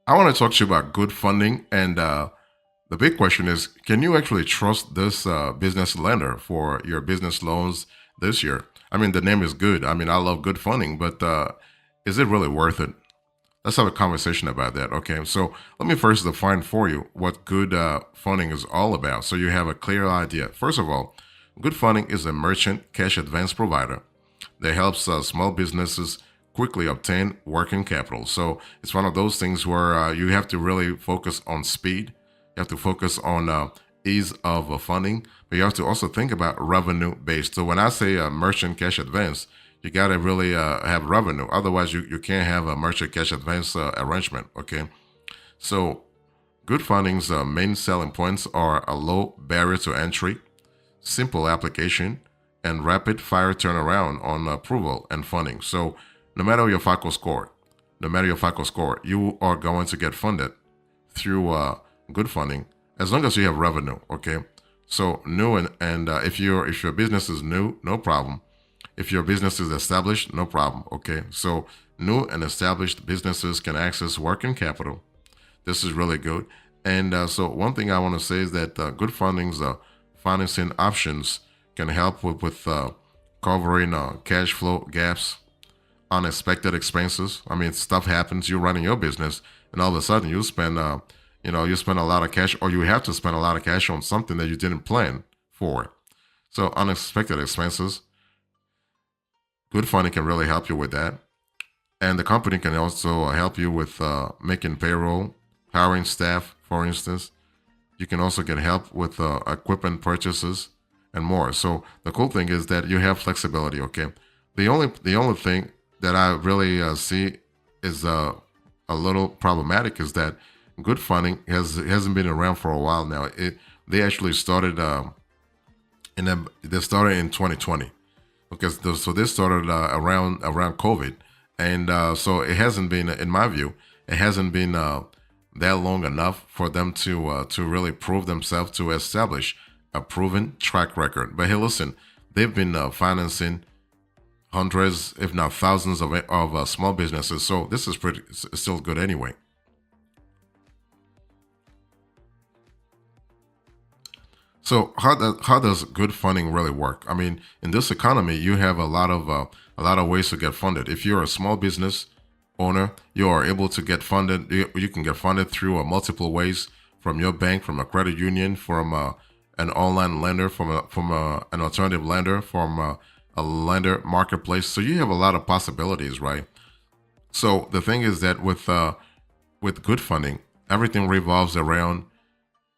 I want to talk to you about good funding. And the big question is, can you actually trust this business lender for your business loans this year? I mean, the name is good. I mean, I love good funding, but is it really worth it? Let's have a conversation about that. Okay. So let me first define for you what good funding is all about so you have a clear idea. First of all, good funding is a merchant cash advance provider that helps small businesses quickly obtain working capital. So it's one of those things where you have to really focus on speed. You have to focus on ease of funding, but you have to also think about revenue based. So when I say merchant cash advance, you got to really have revenue. Otherwise, you can't have a merchant cash advance arrangement. Okay. So good funding's main selling points are a low barrier to entry, simple application, and rapid fire turnaround on approval and funding. So no matter your FICO score, you are going to get funded through good funding as long as you have revenue. Okay. So new and if your business is new, no problem. If your business is established, no problem. Okay. So new and established businesses can access working capital. This is really good. And so one thing I want to say is that good funding's financing options can help with covering cash flow gaps, unexpected expenses. I mean, stuff happens. You're running your business, and all of a sudden you spend a lot of cash, or you have to spend a lot of cash on something that you didn't plan for. So unexpected expenses, good funding can really help you with that. And the company can also help you with making payroll, hiring staff, for instance. You can also get help with equipment purchases and more. So the cool thing is that you have flexibility. Okay. The only thing that I really see is a little problematic is that good funding hasn't been around for a while now. They actually started they started in 2020. Okay, so this started around COVID, and so it hasn't been, in my view, it hasn't been that long enough for them to really prove themselves, to establish a proven track record. But hey, listen, they've been financing hundreds, if not thousands, of small businesses. So this is still good anyway. So how does good funding really work? I mean, in this economy, you have a lot of ways to get funded. If you're a small business owner, you are able to get funded. You can get funded through multiple ways, from your bank, from a credit union, from an online lender, from an alternative lender, from a lender marketplace. So you have a lot of possibilities, right? So the thing is that with good funding, everything revolves around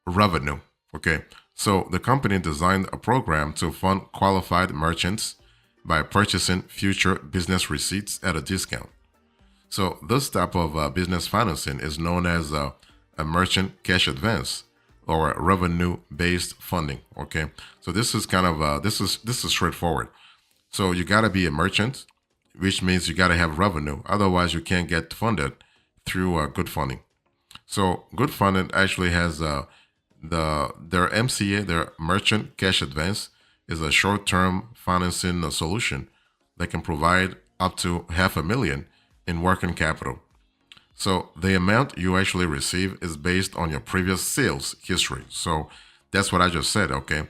revenue. Okay. So the company designed a program to fund qualified merchants by purchasing future business receipts at a discount. So this type of business financing is known as a merchant cash advance or a revenue-based funding. Okay. So this is kind of this is straightforward. So you got to be a merchant, which means you got to have revenue. Otherwise, you can't get funded through good funding. So good funding actually has their MCA, their merchant cash advance, is a short-term financing solution that can provide up to 500,000 in working capital. So the amount you actually receive is based on your previous sales history. So that's what I just said. Okay,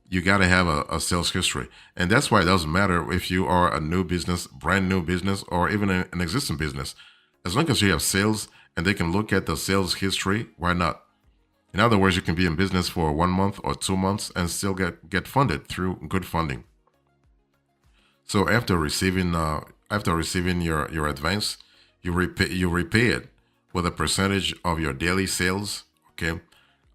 you got to have a sales history, and that's why it doesn't matter if you are a new business, brand new business, or even an existing business. As long as you have sales and they can look at the sales history, why not? In other words, you can be in business for 1 month or 2 months and still get funded through good funding. So after receiving your advance, you repay it with a percentage of your daily sales. Okay.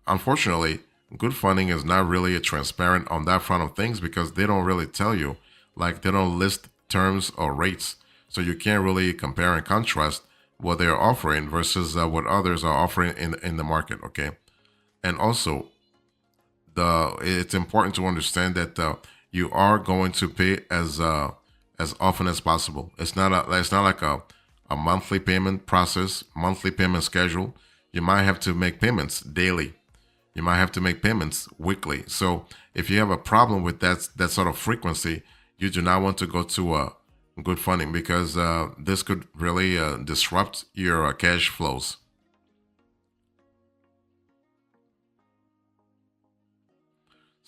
Unfortunately, good funding is not really transparent on that front of things because they don't really tell you, like they don't list terms or rates, so you can't really compare and contrast what they're offering versus what others are offering in the market. Okay. And also, it's important to understand that you are going to pay as often as possible. It's not like a monthly payment process, monthly payment schedule. You might have to make payments daily. You might have to make payments weekly. So if you have a problem with that sort of frequency, you do not want to go to good funding because this could really disrupt your cash flows.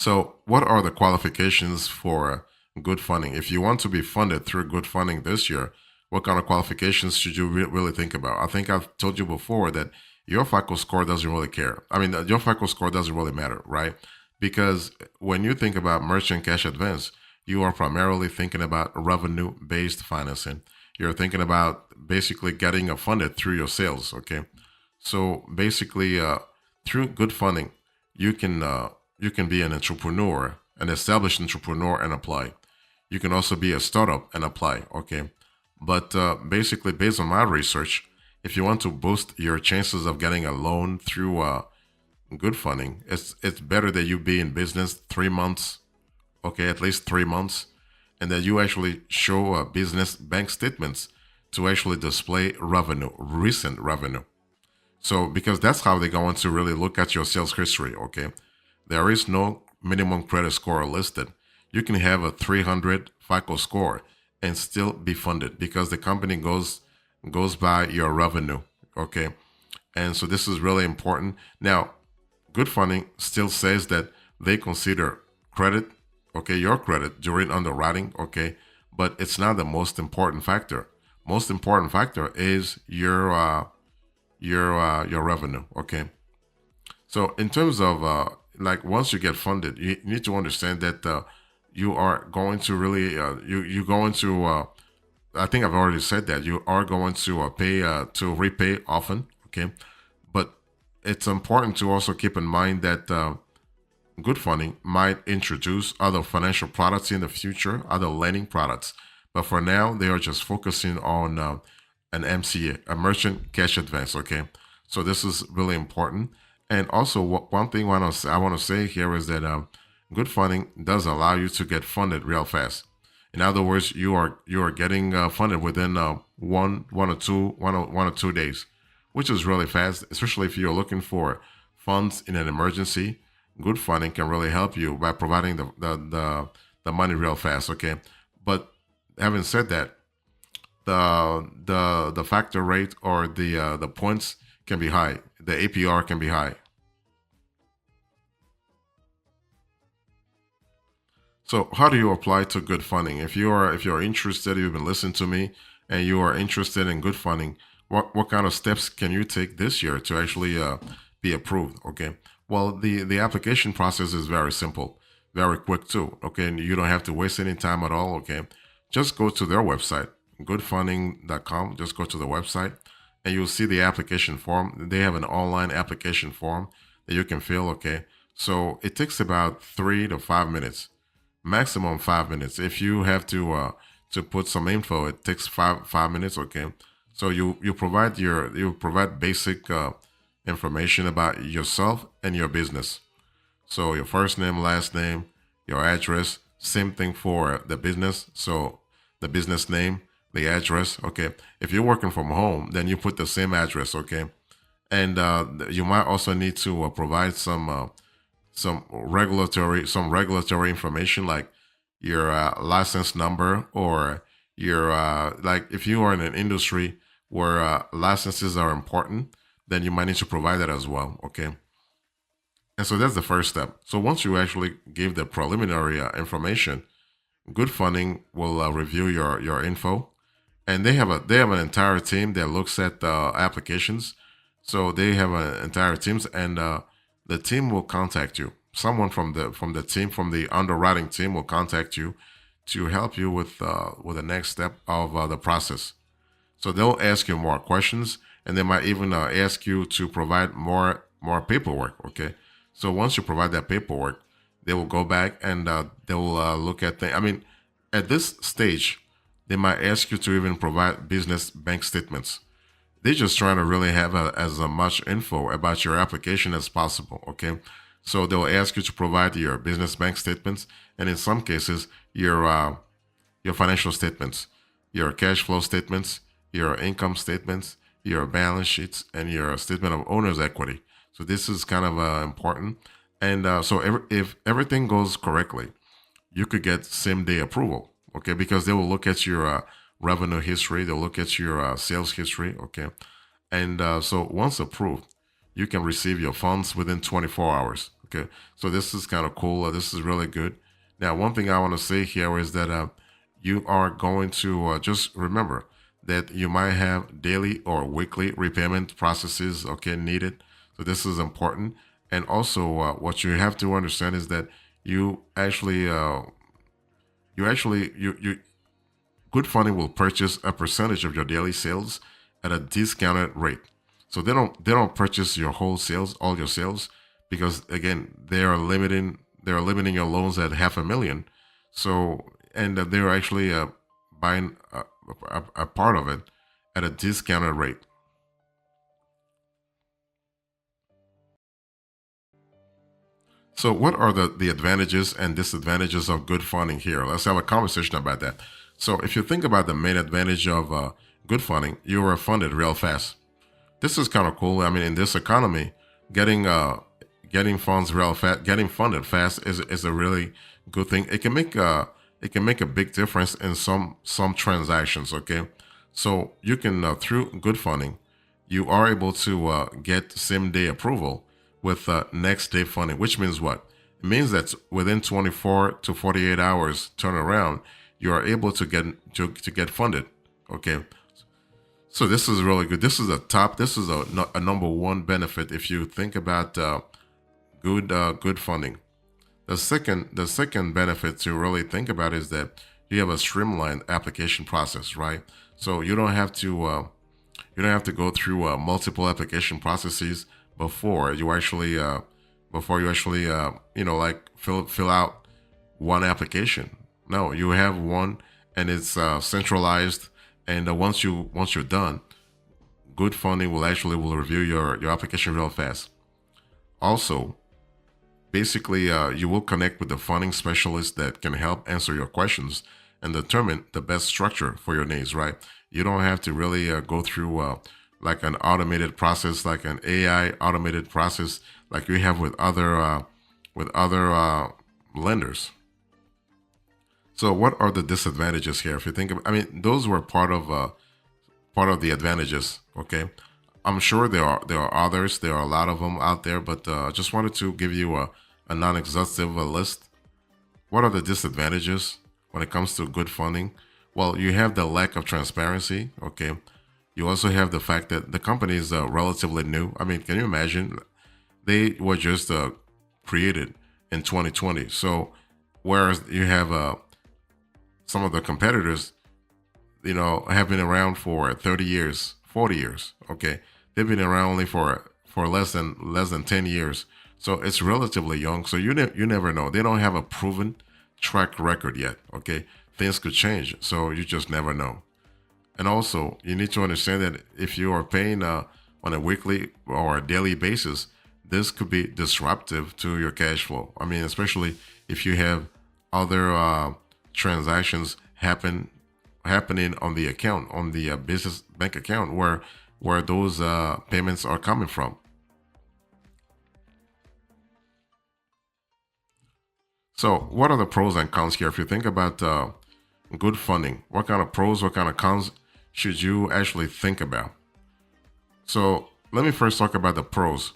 So, what are the qualifications for good funding? If you want to be funded through good funding this year, what kind of qualifications should you really think about? I think I've told you before that your FICO score doesn't really care. I mean, your FICO score doesn't really matter, right? Because when you think about merchant cash advance, you are primarily thinking about revenue based financing. You're thinking about basically getting funded through your sales, okay? So basically, through good funding, you can you can be an entrepreneur, an established entrepreneur, and apply. You can also be a startup and apply. Okay, but basically, based on my research, if you want to boost your chances of getting a loan through good funding, it's better that you be in business 3 months. Okay, at least 3 months, and that you actually show business bank statements to actually display revenue, recent revenue. So, because that's how they're going to really look at your sales history, okay? There is no minimum credit score listed. You can have a 300 FICO score and still be funded because the company goes by your revenue, okay? And so this is really important. Now, good funding still says that they consider credit, okay, your credit during underwriting, okay, but it's not the most important factor. Most important factor is your revenue. Okay. So in terms of like once you get funded, you need to understand that you are going to really you going to I think I've already said that you are going to pay to repay often. Okay, but it's important to also keep in mind that good funding might introduce other financial products in the future, other lending products. But for now, they are just focusing on an MCA, a merchant cash advance. Okay, so this is really important. And also, one thing I want to say here is that good funding does allow you to get funded real fast. In other words, you are getting funded within one or two days, which is really fast, especially if you're looking for funds in an emergency. Good funding can really help you by providing the money real fast. Okay, but having said that, the factor rate or the points can be high. The APR can be high. So how do you apply to good funding? If you're interested, you've been listening to me, and you are interested in good funding, what kind of steps can you take this year to actually be approved? Okay. Well, the application process is very simple, very quick too. Okay, and you don't have to waste any time at all. Okay, just go to their website, goodfunding.com. Just go to the website, and you'll see the application form. They have an online application form that you can fill. Okay, so it takes about 3 to 5 minutes, maximum 5 minutes. If you have to put some info, it takes five minutes. Okay, so you provide basic information about yourself and your business. So your first name, last name, your address. Same thing for the business. So the business name, the address. Okay, if you're working from home, then you put the same address. Okay, and you might also need to provide some regulatory information like your license number, or your like if you are in an industry where licenses are important, then you might need to provide that as well. Okay, and so that's the first step. So once you actually give the preliminary information, good funding will review your info, and they have an entire team that looks at the applications. So they have an entire teams, and the team will contact you. Someone from the team, from the underwriting team, will contact you to help you with the next step of the process. So they'll ask you more questions, and they might even ask you to provide more paperwork. Okay, so once you provide that paperwork, they will go back and they will look at things. I mean, at this stage, they might ask you to even provide business bank statements. They're just trying to really have as much info about your application as possible. Okay, so they'll ask you to provide your business bank statements, and in some cases, your financial statements, your cash flow statements, your income statements, your balance sheets, and your statement of owner's equity. So this is kind of important. And if everything goes correctly, you could get same day approval. Okay, because they will look at your revenue history, they'll look at your sales history. Okay, and so once approved, you can receive your funds within 24 hours. Okay, so this is kind of cool. This is really good. Now, one thing I want to say here is that you are going to just remember that you might have daily or weekly repayment processes, okay, needed. So this is important. And also, what you have to understand is that you actually, you good funding will purchase a percentage of your daily sales at a discounted rate. So they don't purchase your whole sales, all your sales, because again they are limiting your loans at 500,000. So and they're actually buying a part of it at a discounted rate. So, what are the advantages and disadvantages of good funding here? Let's have a conversation about that. So, if you think about the main advantage of good funding, you are funded real fast. This is kind of cool. I mean, in this economy, getting getting funds real fast, getting funded fast is a really good thing. It can make a big difference in some transactions. Okay, so you can through good funding, you are able to get same day approval with next day funding, which means what? It means that within 24 to 48 hours turnaround, you are able to get funded. Okay, so this is really good. This is a top. This is a number one benefit if you think about good funding. The second benefit to really think about is that you have a streamlined application process, right? So you don't have to go through multiple application processes before you actually like fill out one application. No, you have one, and it's centralized. And once you're done, good funding will review your application real fast. Also, basically, you will connect with the funding specialist that can help answer your questions and determine the best structure for your needs, right? You don't have to really go through like an automated process, like an AI automated process, like we have with other lenders. So, what are the disadvantages here? If you think of, I mean, those were part of the advantages. Okay, I'm sure there are others. There are a lot of them out there, but I just wanted to give you a non-exhaustive list. What are the disadvantages when it comes to good funding? Well, you have the lack of transparency. Okay, you also have the fact that the company is relatively new. I mean, can you imagine? They were just created in 2020. So, whereas you have some of the competitors, have been around for 30 years, 40 years. Okay, they've been around only for less than 10 years. So it's relatively young. So you never know. They don't have a proven track record yet. Okay, things could change. So you just never know. And also, you need to understand that if you are paying on a weekly or a daily basis, this could be disruptive to your cash flow. I mean, especially if you have other transactions happening on the account, on the business bank account, where those payments are coming from. So, what are the pros and cons here? If you think about good funding, what kind of pros, what kind of cons should you actually think about? So, let me first talk about the pros.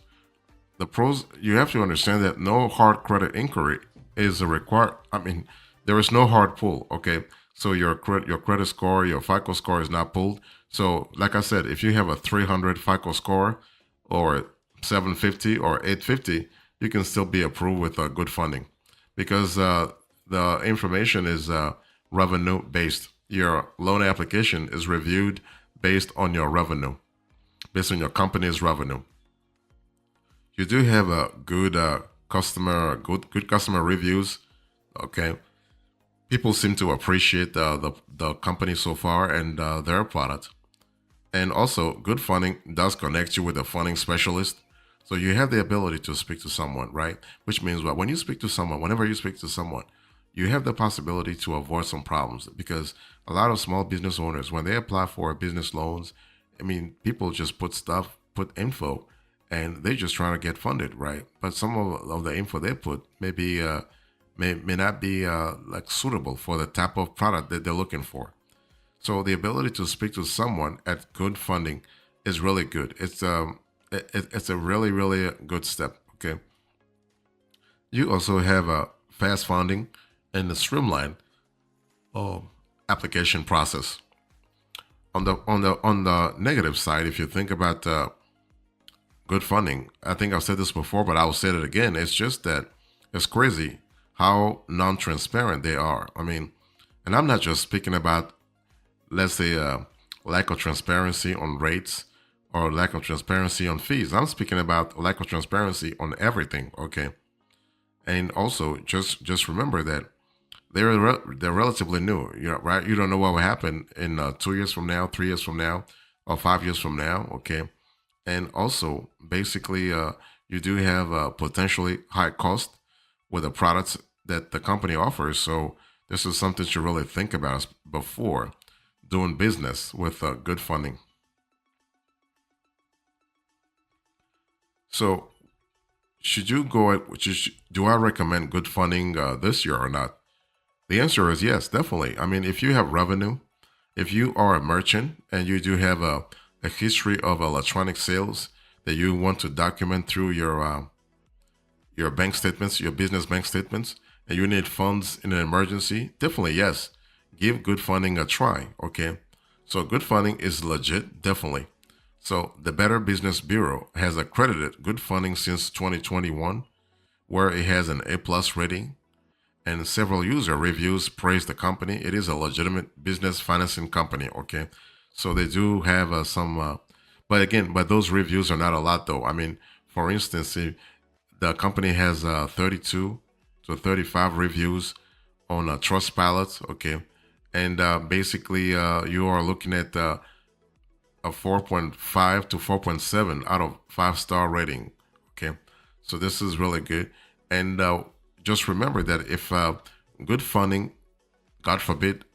The pros, you have to understand that no hard credit inquiry is a required. I mean, there is no hard pull. Okay, so your credit score, your FICO score is not pulled. So, like I said, if you have a 300 FICO score or 750 or 850, you can still be approved with good funding because the information is revenue based. Your loan application is reviewed based on your revenue, based on your company's revenue. You do have a good customer reviews. Okay, people seem to appreciate the company so far and their product. And also, good funding does connect you with a funding specialist. So you have the ability to speak to someone, right? Which means what? When you speak to someone, whenever you speak to someone, you have the possibility to avoid some problems because a lot of small business owners, when they apply for business loans, I mean, people just put info, and they're just trying to get funded, right? But some of the info they put may not be like suitable for the type of product that they're looking for. So the ability to speak to someone at good funding is really good. It's a really good step. Okay, You also have a fast funding and the streamlined uh, application process. On the negative side, if you think about good funding, I think I've said this before, but I'll say it again. It's just that it's crazy how non-transparent they are. I mean, and I'm not just speaking about, let's say, lack of transparency on rates or lack of transparency on fees. I'm speaking about lack of transparency on everything. Okay, and also just remember that they're relatively new. You know, right? You don't know what will happen in 2 years from now, 3 years from now, or 5 years from now. Okay, and also basically you do have potentially high cost with the products that the company offers. So this is something to really think about before doing business with good funding. So should you go at do I recommend good funding this year or not? The answer is yes, definitely. I mean, if you have revenue, if you are a merchant and you do have a history of electronic sales that you want to document through your bank statements, your business bank statements, and you need funds in an emergency, definitely yes. Give good funding a try, okay? So good funding is legit, definitely. So the Better Business Bureau has accredited good funding since 2021, where it has an A plus rating, and several user reviews praise the company. It is a legitimate business financing company, okay? So they do have some, but again, but those reviews are not a lot though. I mean, for instance, if the company has 32 to 35 reviews on Trustpilot, okay? And basically, you are looking at a 4.5 to 4.7 out of 5-star rating, okay? So this is really good. And just remember that if good funding, God forbid,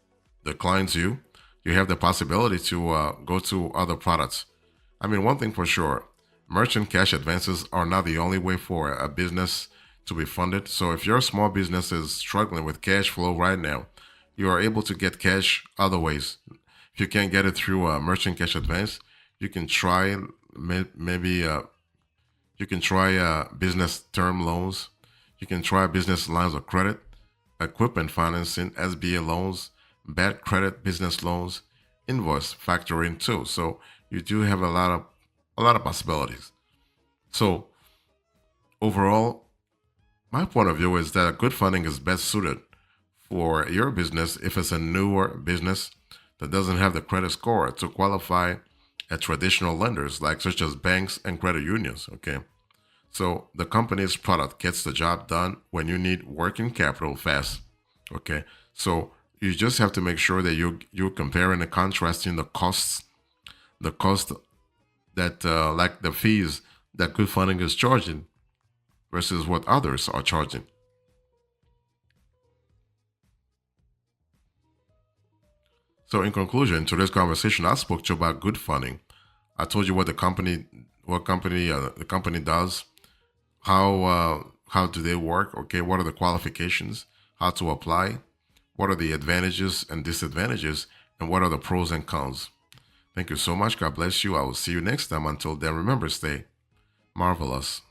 declines you, you have the possibility to go to other products. I mean, one thing for sure, merchant cash advances are not the only way for a business to be funded. So if your small business is struggling with cash flow right now, you are able to get cash other ways. If you can't get it through a merchant cash advance, you can try maybe you can try business term loans. You can try business lines of credit, equipment financing, SBA loans, bad credit business loans, invoice factoring too. So you do have a lot of possibilities. So overall, my point of view is that good funding is best suited for your business if it's a newer business that doesn't have the credit score to qualify at traditional lenders like such as banks and credit unions. Okay. So the company's product gets the job done when you need working capital fast. Okay. So you just have to make sure that you're comparing and contrasting the cost that like the fees that good funding is charging versus what others are charging. So in conclusion, today's conversation, I spoke to you about good funding. I told you what the company does, how do they work? Okay, what are the qualifications? How to apply? What are the advantages and disadvantages? And what are the pros and cons? Thank you so much. God bless you. I will see you next time. Until then, remember, stay marvelous.